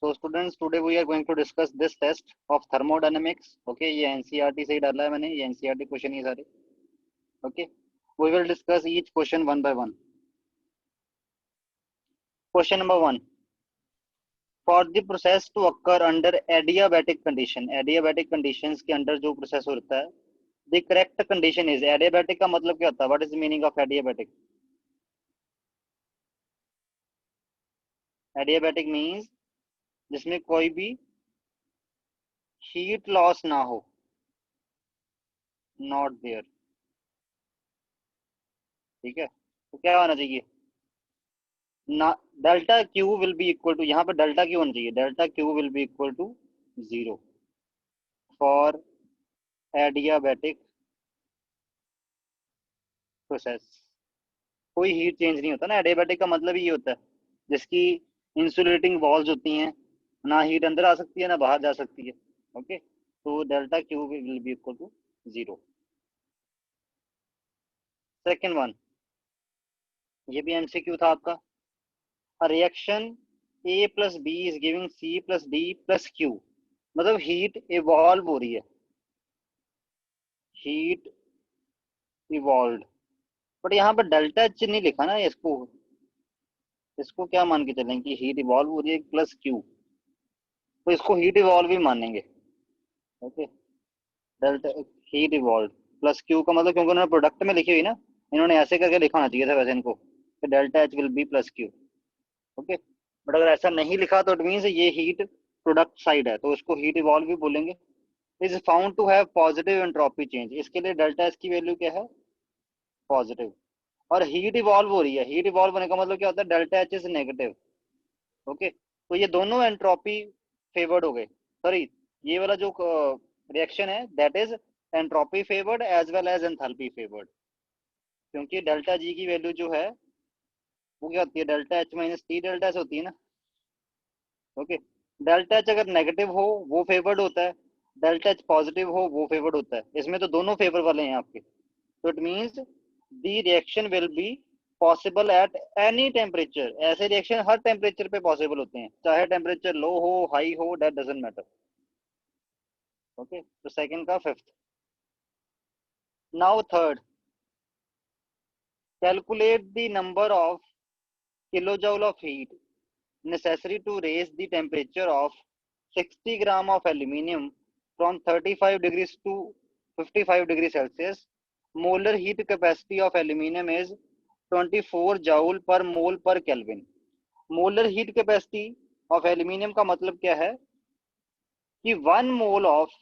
तो students today we are going to discuss this test of thermodynamics. Okay, ये NCERT से ही डाला है मैंने, ये एनसीईआरटी क्वेश्चन ही सारे। Okay, we will discuss each question one by one. Question number one, for the process to occur under adiabatic condition, adiabatic conditions के अंडर जो प्रोसेस होता है, the correct condition is, adiabatic का मतलब क्या होता है, what is the meaning of adiabatic? Adiabatic means जिसमें कोई भी हीट लॉस ना हो, नॉट देयर। ठीक है, तो क्या होना चाहिए ना, delta Q will be equal to, यहाँ पर डेल्टा क्यू होना चाहिए, delta Q will be equal to zero for adiabatic process. कोई हीट चेंज नहीं होता ना, एडियाबैटिक का मतलब ये होता है जिसकी इंसुलेटिंग वॉल्स होती हैं, ना हीट अंदर आ सकती है ना बाहर जा सकती है। ओके, तो delta Q will be equal to zero. Second one, ये भी एमसीक्यू था आपका। Reaction A plus B is giving C plus D plus Q, मतलब हीट इवॉल्व हो रही है, हीट इवॉल्व। बट यहाँ पर डेल्टा एच नहीं लिखा ना, इसको इसको क्या मान के चलें कि हीट इवॉल्व हो रही है प्लस क्यू, तो इसको हीट इवॉल्व ही मानेंगे। Okay, delta heat evolve plus Q का मतलब, क्योंकि उन्होंने प्रोडक्ट में लिखी हुई ना, इन्होंने ऐसे करके लिखा होना चाहिए था वैसे इनको, कि delta H will be plus Q. Okay, but अगर ऐसा नहीं लिखा तो इट मीन्स ये हीट प्रोडक्ट साइड है, तो उसको हीट इवॉल्व भी बोलेंगे। Is found to have positive entropy change, इसके लिए डेल्टा एच की वैल्यू क्या है, पॉजिटिव। और हीट इवॉल्व हो रही है, हीट इवॉल्व होने का मतलब क्या होता है, delta H is negative. Okay, तो ये दोनों एंट्रोपी फेवर्ड हो गए, सॉरी, ये वाला जो रिएक्शन है that is entropy favoured as well as enthalpy favoured, क्योंकि डेल्टा जी की वैल्यू जो है वो क्या होती है, delta H minus T delta H होती है ना। ओके, डेल्टा एच अगर नेगेटिव हो वो फेवर्ड होता है, डेल्टा एच पॉजिटिव हो वो फेवर्ड होता है, इसमें तो दोनों फेवर वाले हैं आपके। तो it means the reaction will be possible at any temperature, ऐसे रिएक्शन हर टेम्परेचर पे पॉसिबल होते हैं, चाहे टेम्परेचर लो हो हाई हो, दैट डजंट मैटर। ओके, तो सेकंड का fifth. Now third, calculate the number of kilojoule of heat necessary to raise the temperature of 60 gram of aluminium from 35 degrees to 55 degrees Celsius. Molar heat capacity of aluminium is 24 joule per mole per Kelvin. Molar heat capacity of aluminium का मतलब क्या है कि 1 mole of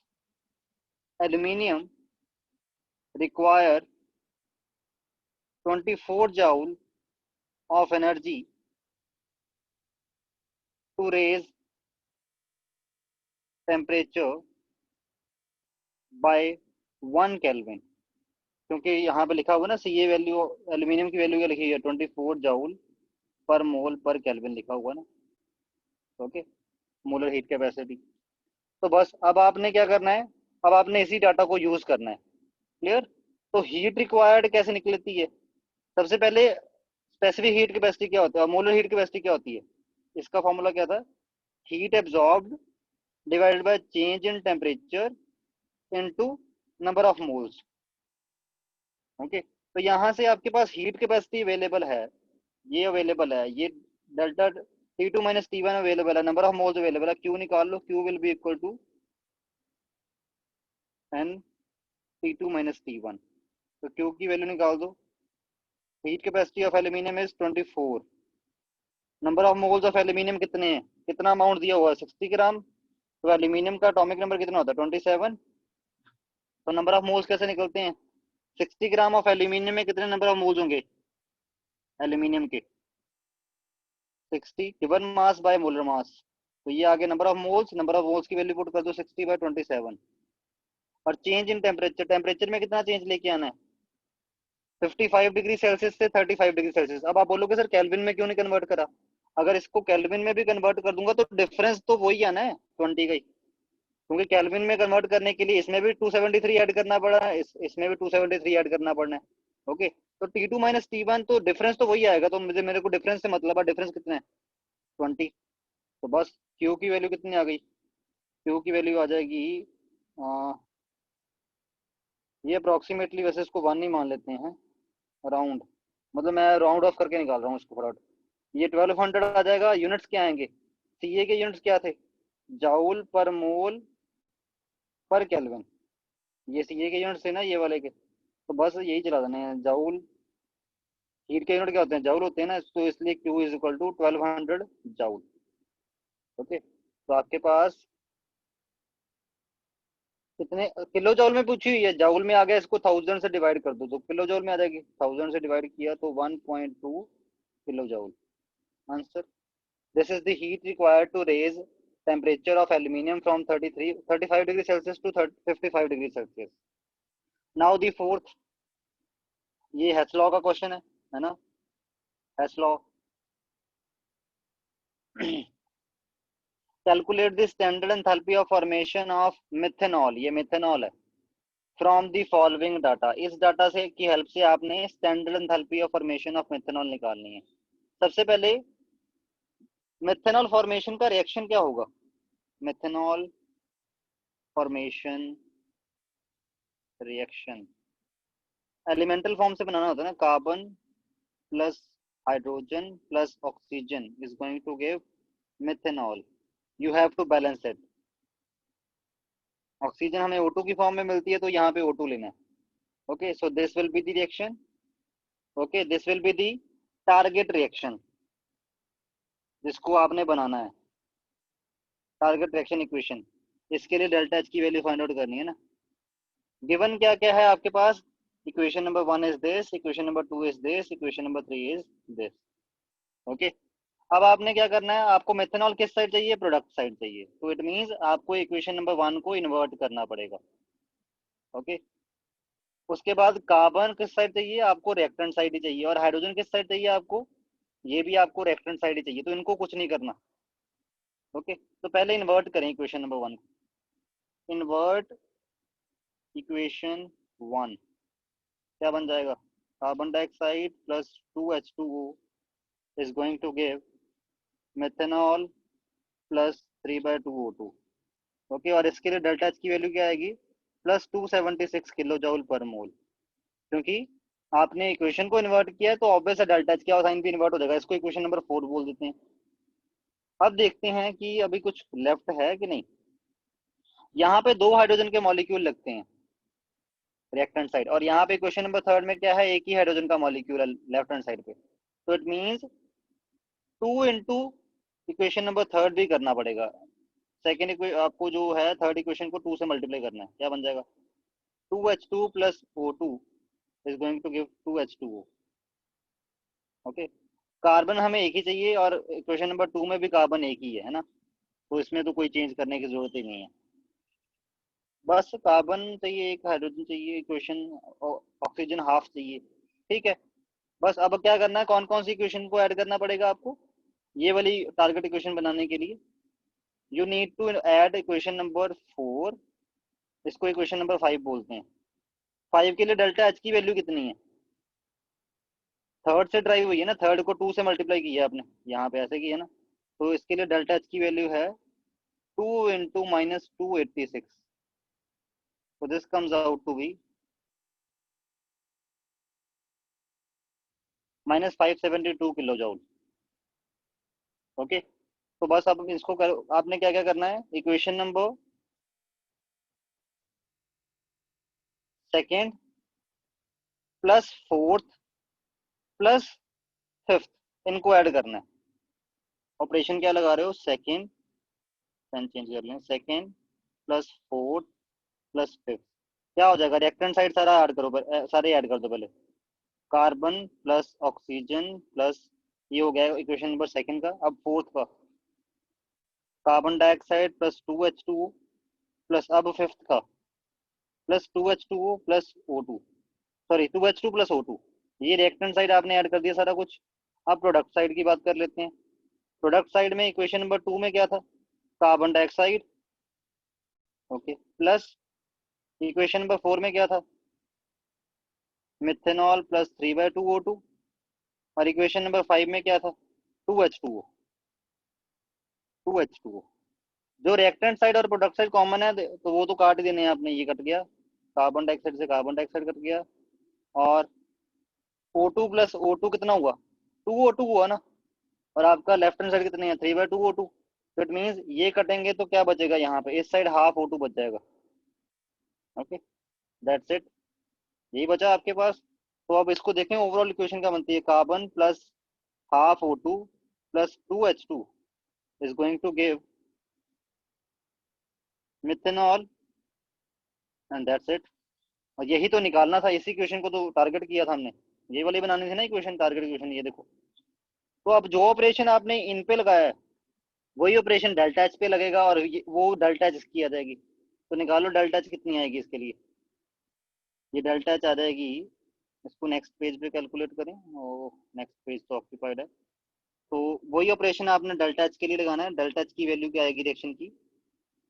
aluminium require 24 joule of energy to raise temperature by 1 Kelvin, क्योंकि यहाँ पे लिखा हुआ ना सी, ये वैल्यू एल्यूमिनियम की वैल्यू क्या लिखी है, 24 joule per mole per kelvin लिखा हुआ ना। Okay, molar heat capacity. तो बस अब आपने क्या करना है, अब आपने इसी डाटा को यूज करना है। क्लियर? तो हीट रिक्वायर्ड कैसे निकलती है, सबसे पहले स्पेसिफिक हीट कैपेसिटी क्या होता है और मोलर हीट कैपेसिटी क्या होती है, इसका फॉर्मूला क्या था, heat absorbed divided by change in temperature into number of moles. Okay, तो यहाँ से आपके पास हीट कैपेसिटी अवेलेबल है, ये अवेलेबल है, ये delta T two minus T one available है, नंबर ऑफ मोल्स अवेलेबल है, क्यू निकाल लो, Q will be equal to N T two minus T one. तो क्यू की वैल्यू निकाल दो, heat capacity of aluminium is 24, number of moles of aluminium कितने हैं, कितना अमाउंट दिया हुआ है 60 ग्राम, तो एल्यूमिनियम का एटॉमिक नंबर कितना होता है 27, तो नंबर ऑफ मोल्स कैसे निकलते हैं, 60 ग्राम ऑफ एल्यूमिनियम में कितने नंबर ऑफ मोल्स होंगे एल्यूमिनियम के, 60 given mass by molar mass, तो ये आगे number of moles, number of moles की वैल्यू पुट कर दो 60 बाय 27, और चेंज इन टेम्परेचर, टेम्परेचर में कितना चेंज लेके आना है 55 डिग्री सेल्सियस से 35 डिग्री सेल्सियस। अब आप बोलोगे सर केल्विन में क्यों नहीं कन्वर्ट करा, अगर इसको केल्विन में भी कन्वर्ट कर दूंगा तो डिफरेंस तो वही आना है 20 का ही, क्योंकि केल्विन में कन्वर्ट करने के लिए इसमें भी 273 ऐड करना पड़ा है, इसमें भी 273 ऐड करना पड़ना है। ओके, तो T2 माइनस T1, तो डिफरेंस तो वही आएगा, तो मुझे मेरे को डिफरेंस से मतलब है, डिफरेंस कितना है 20। तो बस क्यू की वैल्यू कितनी आ गई? क्यू की वैल्यू आ जाएगी ये अप्रोक्सीमेटली, वैसे इसको 1 ही मान लेते हैं, राउंड, मतलब मैं राउंड ऑफ करके निकाल रहा हूँ इसको फटाफट। ये 1200 आ जाएगा। यूनिट्स क्या आएंगे? सीए के यूनिट्स क्या थे? Joule per mole per kelvin. ये सीए के यूनिट्स थे ना, ये वाले के, तो बस यही चला देना है। जाउल, हीट के यूनिट क्या होते हैं? जाउल होते हैं ना, तो इसलिए Q is equal to 1200 joule. Okay, तो आपके पास कितने किलो जॉल में पूछी हुई है? जाउल में आ गया, इसको 1000 से डिवाइड कर दो तो किलो जॉल में आ जाएगी। 1000 से डिवाइड किया तो 1.2 kilo joule answer. This is the heat required to raise temperature of aluminium from 35 degree Celsius to 55 degree Celsius. Now the fourth, ये हेसलॉ का क्वेश्चन है ना? Hess law, calculate the standard enthalpy of formation of methanol, ये methanol है, from the following data. इस data से की help से आपने standard enthalpy of formation of methanol निकालनी है। सबसे पहले मिथेनॉल फॉर्मेशन का रिएक्शन क्या होगा? Methanol formation reaction elemental form से बनाना होता है ना, carbon plus hydrogen plus oxygen is going to give methanol. You have to balance it. Oxygen हमें O2 की फॉर्म में मिलती है, तो यहाँ पे O2 लेना है। Okay, so this will be the reaction. Okay, this will be the target reaction जिसको आपने बनाना है, टारगेट रिएक्शन इक्वेशन। इसके लिए डेल्टा एच की वैल्यू फाइंड आउट करनी है ना। गिवन क्या क्या है आपके पास? Equation number 1 is this, equation number 2 is this, equation number 3 is this. Okay, अब आपने क्या करना है? आपको मेथनॉल किस साइड चाहिए? प्रोडक्ट साइड चाहिए, तो इट मींस आपको इक्वेशन नंबर 1 को इन्वर्ट करना पड़ेगा। ओके, उसके बाद कार्बन किस साइड चाहिए? आपको रिएक्टेंट साइड ही चाहिए। और हाइड्रोजन किस साइड चाहिए आपको? ये भी आपको रिएक्टेंट साइड ही चाहिए, तो इनको कुछ नहीं करना। ओके, तो पहले इन्वर्ट करें इक्वेशन नंबर 1। इन्वर्ट इक्वेशन 1, क्या बन जाएगा? Carbon dioxide plus 2H2O is going to give methanol plus 3/2O2। Okay, और इसके लिए डेल्टा एच की वैल्यू क्या आएगी? प्लस 276 किलो जूल पर मोल। क्योंकि आपने इक्वेशन को इन्वर्ट किया है, तो ऑब्वियस है डेल्टा एच क्या साइन भी इन्वर्ट हो जाएगा। इसको इक्वेशन नंबर 4 बोल देते हैं। अब देखते हैं कि अभी कुछ लेफ्ट है कि नहीं। यहाँ पे 2 हाइड्रोजन के मॉलिक्यूल लगते हैं लेफ्ट हैंड साइड, और यहाँ पे क्वेश्चन नंबर 3 में क्या है? एक ही हाइड्रोजन का मॉलिक्यूल है लेफ्ट हैंड साइड पे, तो it means 2 into equation number 3 भी करना पड़ेगा। सेकेंड आपको जो है थर्ड इक्वेशन को 2 से मल्टीप्लाई करना है। क्या बन जाएगा? 2H2 plus O2 is going to give 2H2O। Okay, carbon हमें एक ही चाहिए, और इक्वेशन नंबर 2 में भी कार्बन एक ही है ना, तो इसमें तो कोई चेंज करने की जरूरत ही नहीं है। बस कार्बन चाहिए, एक हाइड्रोजन चाहिए, इक्वेशन ऑक्सीजन हाफ चाहिए। ठीक है, बस अब क्या करना है? कौन कौन सी इक्वेशन को ऐड करना पड़ेगा आपको ये वाली टारगेट इक्वेशन बनाने के लिए? You need to add equation number 4, इसको इक्वेशन नंबर 5 बोलते हैं। 5 के लिए डेल्टा एच की वैल्यू कितनी है? थर्ड से ड्राइव हुई है ना, थर्ड को 2 से मल्टीप्लाई किया आपने, यहाँ पे ऐसे किया ना, तो इसके लिए डेल्टा एच की वैल्यू है 2 × -286। so this comes out to be -572 kilo joule. Okay, तो बस अब इसको आपने क्या क्या करना है? Equation number second plus fourth plus fifth, इनको ऐड करना है। ऑपरेशन क्या लगा रहे हो? सेकेंड, पेन चेंज कर लें, second plus fourth plus fifth, क्या हो जाएगा? रिएक्टेंट साइड सारा ऐड करो, सारे ऐड कर दो पहले। कार्बन प्लस ऑक्सीजन प्लस, ये हो गया इक्वेशन नंबर सेकंड का। अब फोर्थ का, carbon dioxide plus 2H2O plus, अब फिफ्थ का plus 2H2O plus O2, sorry 2H2 plus O2। ये रिएक्टेंट साइड आपने ऐड कर दिया सारा कुछ। अब प्रोडक्ट साइड की बात कर लेते हैं। प्रोडक्ट साइड में इक्वेशन नंबर 2 में क्या था? Carbon dioxide, okay, plus equation number 4 में क्या था? मिथेनॉल प्लस 3/2O2, और इक्वेशन नंबर 5 में क्या था? 2H2O। 2H2O। जो रिएक्टेंट साइड और प्रोडक्ट साइड कॉमन है तो वो तो काट ही देने हैं आपने, ये कट गया, कार्बन डाइऑक्साइड से कार्बन डाइऑक्साइड कट गया, और O2 प्लस O2 कितना हुआ, 2O2 हुआ ना, और आपका लेफ्ट हैंड साइड कितने हैं, 3/2O2। तो इट मीन्स ये कटेंगे तो क्या बचेगा यहाँ पे, इस साइड हाफ O2 बच जाएगा। ओके, दैट्स इट, यही बचा आपके पास। तो अब इसको देखें, ओवरऑल इक्वेशन क्या बनती है, carbon plus half O2 plus 2H2 is going to give methanol, and that's it. और यही तो निकालना था, इसी क्वेश्चन को तो टारगेट किया था हमने, ये वाली बनानी थी ना इक्वेशन, टारगेट इक्वेशन, ये देखो। तो अब जो ऑपरेशन आपने इन पे लगाया है वही ऑपरेशन डेल्टा एच पे लगेगा, और वो डेल्टा एच इसकी आ जाएगी। तो निकालो डेल्टा एच कितनी आएगी इसके लिए, ये डेल्टा एच आ जाएगी, इसको नेक्स्ट पेज पे कैलकुलेट करें, और नेक्स्ट पेज तो ऑक्यूपाइड है। तो वही ऑपरेशन आपने डेल्टा एच के लिए लगाना है, डेल्टा एच की वैल्यू क्या आएगी रिएक्शन की।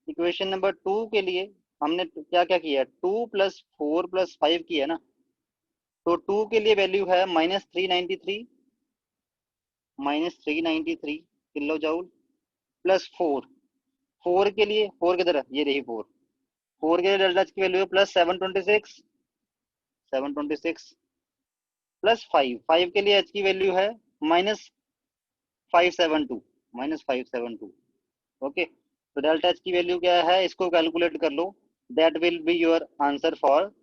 इक्वेशन नंबर 2 के लिए हमने क्या क्या किया है, 2 + 4 + 5 की है ना। तो 2 के लिए वैल्यू है -393 किलो जाउल, प्लस 4 के लिए, 4 की तरह ये रही 4 के लिए डेल्टा एच की वैल्यू है +726 प्लस 5 के लिए एच की वैल्यू है -572 -572। ओके, तो डेल्टा एच की वैल्यू क्या है, इसको कैलकुलेट कर लो, that will be your answer for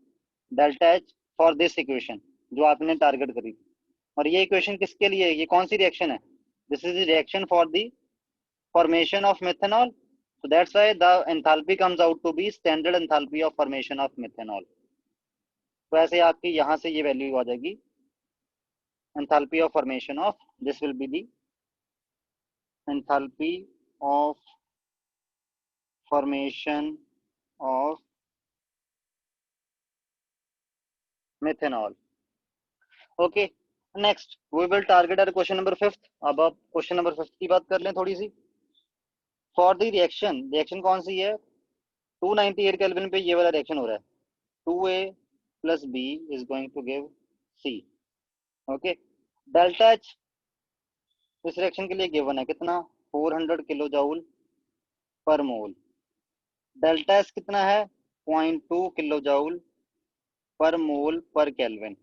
delta H for this equation जो आपने टारगेट करी। और ये इक्वेशन किसके लिए है, ये कौन सी रिएक्शन है, this is the reaction for the formation of methanol, so that's why the enthalpy comes out to be standard enthalpy of formation of methanol। तो ऐसे आपकी यहाँ से ये वैल्यू आ जाएगी, enthalpy of formation of, this will be the enthalpy of formation of methanol। Okay, next we will target our question number 5। अब आप question number 5 की बात कर लें थोड़ी सी। फॉर द रिएक्शन, रिएक्शन कौन सी है, 298 केल्विन पे ये वाला रिएक्शन हो रहा है, 2A + B is going to give C। Okay, delta H इस रिएक्शन के लिए गिवन है कितना, 400 किलो जाउल पर मोल। डेल्टा एस कितना है, 0.2 kilo joule per mole per kelvin.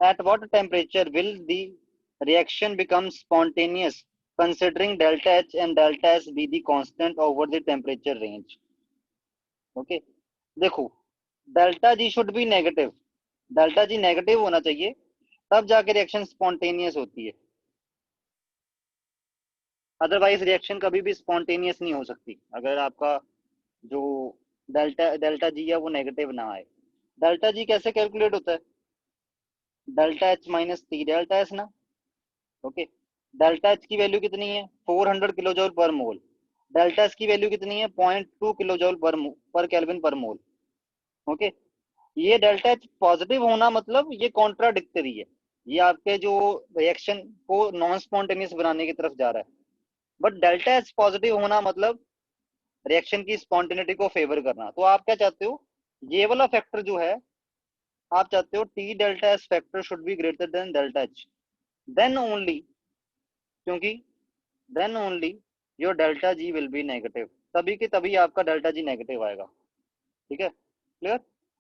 At what temperature will the reaction become spontaneous considering delta H and delta S be the constant over the temperature range. Okay, देखो, delta G should be negative, delta G negative होना चाहिए, तब जाके reaction spontaneous होती है, otherwise reaction कभी भी spontaneous नहीं हो सकती अगर आपका जो डेल्टा डेल्टा जी है वो नेगेटिव ना आए। डेल्टा जी कैसे कैलकुलेट होता है, delta H minus T delta S ना। ओके, डेल्टा एच की वैल्यू कितनी है, 400 किलो जूल पर मोल, डेल्टा एस की वैल्यू कितनी है, 0.2 किलो जूल पर केल्विन पर मोल। ओके, ये डेल्टा एच पॉजिटिव होना मतलब ये कॉन्ट्राडिक्टरी है, ये आपके जो रिएक्शन को नॉन स्पॉन्टेनियस बनाने की तरफ जा रहा है। बट डेल्टा एच पॉजिटिव होना मतलब रिएक्शन की स्पॉन्टेनिटी को फेवर करना। तो आप क्या चाहते हो, ये वाला फैक्टर जो है, आप चाहते हो T delta S factor should be greater than delta H, then only, क्योंकि then only your delta G will be negative, तभी के तभी आपका डेल्टा जी नेगेटिव आएगा। ठीक है, क्लियर।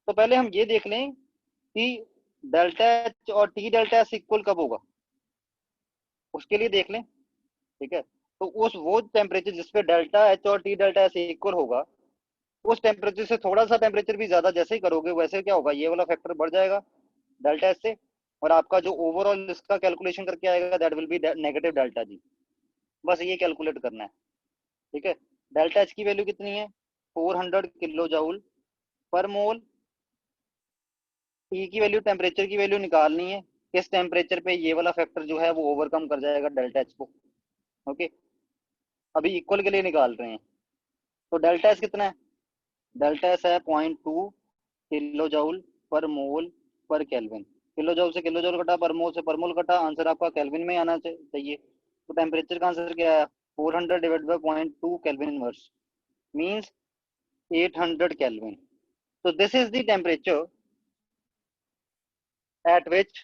तो पहले हम ये देख लें कि डेल्टा एच और टी डेल्टा एस इक्वल कब होगा, उसके लिए देख लें। ठीक है, तो उस वो टेम्परेचर जिसपे डेल्टा एच और टी डेल्टा एस इक्वल होगा, उस टेम्परेचर से थोड़ा सा टेम्परेचर भी ज्यादा जैसे ही करोगे वैसे क्या होगा, ये वाला फैक्टर बढ़ जाएगा डेल्टा एस से, और आपका जो ओवरऑल इसका कैलकुलेशन करके आएगा that will be negative delta जी। बस ये कैलकुलेट करना है। ठीक है, डेल्टा एच की वैल्यू कितनी है, 400 किलो जाउल पर मोल, टी की वैल्यू टेम्परेचर की वैल्यू निकालनी है, किस टेम्परेचर पे ये वाला फैक्टर जो है वो ओवरकम कर जाएगा डेल्टा एच को। ओके, अभी इक्वल के लिए निकाल रहे हैं, तो डेल्टा एस कितना है, डेल्टा एस है 0.2 kilo joule per mole per kelvin. Kilo joule से किलो जूल कटा, पर मोल से पर मोल कटा, आंसर आपका केल्विन में आना चाहिए। तो टेम्परेचर का आंसर क्या है, 400 divide by 0.2 kelvin inverse means 800 kelvin. तो this is the temperature at which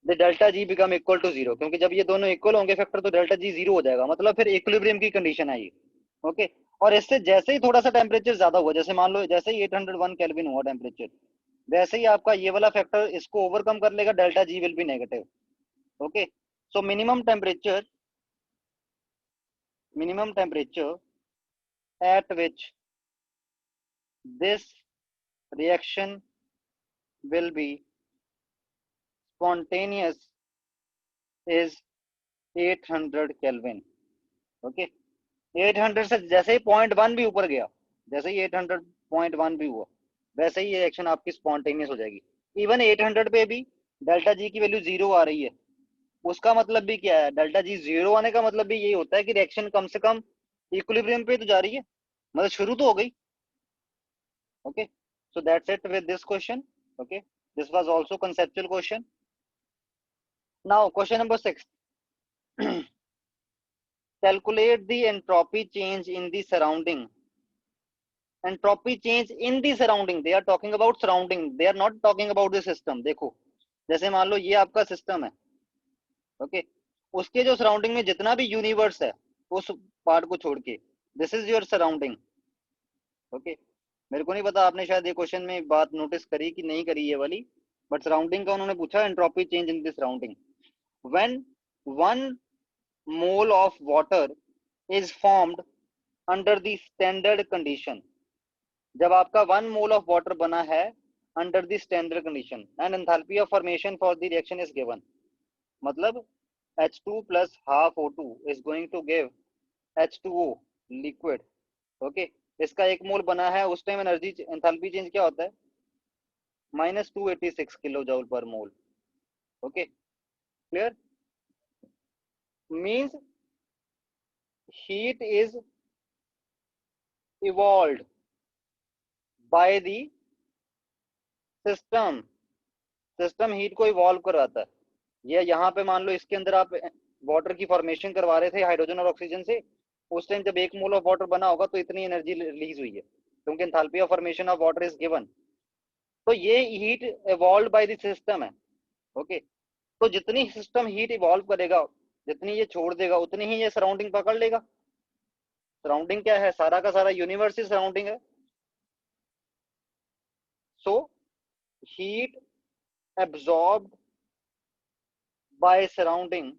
the delta G become equal to zero, क्योंकि जब ये दोनों इक्वल होंगे फैक्टर तो डेल्टा जी जीरो हो जाएगा, मतलब फिर इक्विलिब्रियम की कंडीशन है ये। ओके, और इससे जैसे ही थोड़ा सा टेम्परेचर ज्यादा हुआ, जैसे मान लो जैसे ही 801 केल्विन हुआ टेम्परेचर, वैसे ही आपका ये वाला फैक्टर इसको ओवरकम कर लेगा, delta G will be negative. Okay, so minimum temperature at which this reaction will be spontaneous is 800 Kelvin. Okay, 800 से जैसे ही 0.1 भी ऊपर गया, जैसे ही 800.1 भी हुआ, वैसे ही ये रिएक्शन आपकी स्पॉन्टेनियस हो जाएगी। इवन 800 पे भी डेल्टा जी की वैल्यू जीरो आ रही है, उसका मतलब भी क्या है, डेल्टा जी जीरो आने का मतलब भी यही होता है कि रिएक्शन कम से कम इक्विलिब्रियम पे तो जा रही है, मतलब शुरू तो हो गई। Okay, so that's it with this question. Okay, this was also conceptual question. Now question number 6. Calculate the entropy change in the surrounding. Entropy change in the surrounding, they are talking about surrounding, they are not talking about the system. देखो, जैसे मान लो ये आपका system है, okay, उसके जो surrounding में जितना भी यूनिवर्स है उस पार्ट को छोड़ के, this is your surrounding. Okay, मेरे को नहीं पता आपने शायद ये क्वेश्चन में बात नोटिस करी कि नहीं करी ये वाली, बट सराउंडिंग का उन्होंने पूछा entropy change in the surrounding when 1 mole of water is formed under the standard condition। जब आपका 1 mole of water बना है under the standard condition and enthalpy of formation for the reaction is given, मतलब H2 plus half O2 is going to give H2O liquid। Okay, इसका 1 मोल बना है, उस time energy enthalpy change क्या होता है, -286 kilo joule per mole. Okay, clear, means heat is evolved by the system, system heat को evolve करवाता है। ये यहाँ पे मान लो इसके अंदर आप वाटर की फॉर्मेशन करवा रहे थे हाइड्रोजन और ऑक्सीजन से, उस टाइम जब 1 मोल ऑफ वाटर बना होगा तो इतनी एनर्जी रिलीज हुई है, क्योंकि enthalpy of formation of water is given. तो ये heat evolve by the system है। ओके, तो जितनी सिस्टम हीट इवॉल्व करेगा, जितनी ये छोड़ देगा, उतनी ही ये सराउंडिंग पकड़ लेगा। सराउंडिंग क्या है, सारा का सारा यूनिवर्स ही सराउंडिंग है। So heat absorbed by surrounding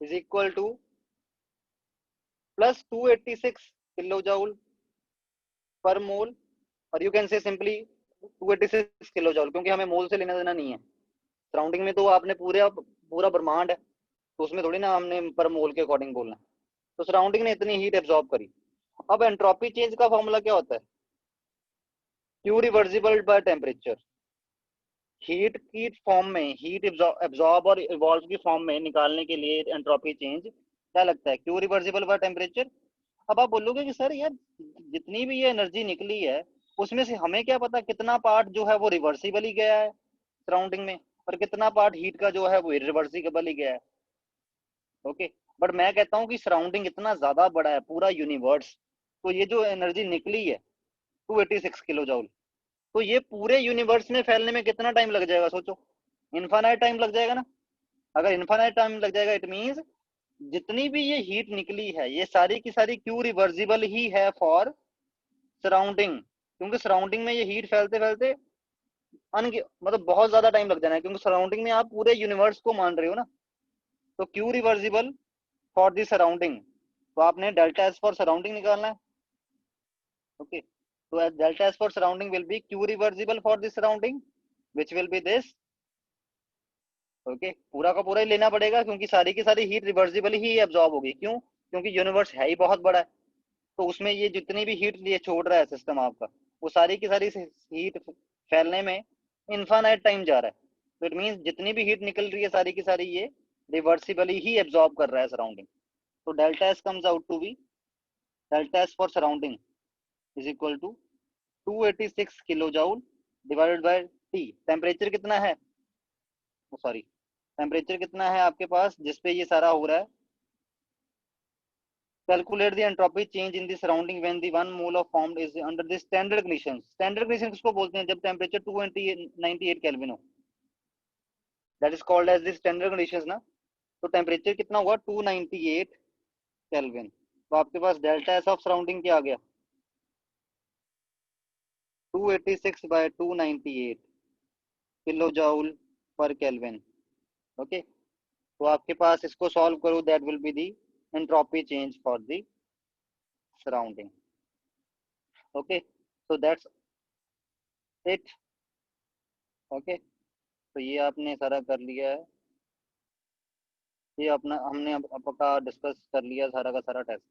is equal to plus 286 kilo joule per mole, और you can say simply 286 kilo joule, क्योंकि हमें मोल से लेना देना नहीं है। सराउंडिंग में तो आपने पूरा पूरा ब्रह्मांड है, तो उसमें थोड़ी ना हमने पर मोल के अकॉर्डिंग बोलना। तो सराउंडिंग ने इतनी हीट एब्जॉर्ब करी। अब एंट्रोपी चेंज का फॉर्मूला क्या होता है, Q reversible by temperature. Heat की फॉर्म में, हीट एब्जॉर्ब और इवॉल्व की फॉर्म में निकालने के लिए एंट्रोपी चेंज क्या लगता है, क्यू रिवर्सिबल बाय टेम्परेचर। अब आप बोलोगे कि सर यार जितनी भी ये एनर्जी निकली है उसमें से हमें क्या पता कितना पार्ट जो है वो रिवर्सिबल ही गया है सराउंडिंग में, और कितना पार्ट हीट का जो है वो इरिवर्सिबल ही गया है। ओके, बट मैं कहता हूँ कि सराउंडिंग इतना ज्यादा बड़ा है, पूरा यूनिवर्स, तो ये जो एनर्जी निकली है 286 किलो जूल, तो ये पूरे यूनिवर्स में फैलने में कितना टाइम लग जाएगा सोचो, इनफाइनाइट टाइम लग जाएगा ना। अगर इनफाइनाइट टाइम लग जाएगा इट मींस जितनी भी ये हीट निकली है ये सारी की सारी क्यू रिवर्सिबल ही है फॉर सराउंडिंग, क्योंकि सराउंडिंग में ये हीट फैलते फैलते मतलब बहुत ज्यादा टाइम लग जाना है, क्योंकि सराउंडिंग में आप पूरे यूनिवर्स को मान रहे हो ना। तो Q reversible for the surrounding, तो आपने डेल्टा एस फॉर सराउंडिंग निकालना है। ओके, तो delta S for surrounding will be Q reversible for the surrounding which will be this. Okay, पूरा का पूरा ही लेना पड़ेगा, क्योंकि सारी की सारी हीट रिवर्सिबल ही एब्जॉर्ब होगी। क्यों, क्योंकि यूनिवर्स है ही बहुत बड़ा है, तो उसमें ये जितनी भी हीट लिए छोड़ रहा है सिस्टम आपका, वो सारी की सारी हीट फैलने में इनफाइनाइट टाइम जा रहा है। तो इट मीन जितनी भी हीट निकल रही है सारी की सारी ये रिवर्सिबली ही एब्जॉर्ब कर रहा है सराउंडिंग। तो delta S comes out to be, delta S for surrounding is equal to 286 kilo joule divided by T. Temperature कितना है, सॉरी टेम्परेचर कितना है आपके पास जिसपे ये सारा हो रहा है। Calculate the entropy change in the surrounding when the 1 mole of formed is under the standard conditions। Standard condition किसको बोलते हैं, जब टेम्परेचर 298 केल्विन हो। That is called as the standard conditions ना। तो टेम्परेचर कितना हुआ 298 केल्विन। तो आपके पास डेल्टा एस ऑफ सराउंडिंग क्या आ गया 286 by 298 kilo joule per kelvin. Okay, तो आपके पास इसको सॉल्व करो, that will be the entropy change for the surrounding. Okay, so that's it. Okay, तो ये आपने सारा कर लिया है, ये अपना हमने आपका डिस्कस कर लिया सारा का सारा टेस्ट।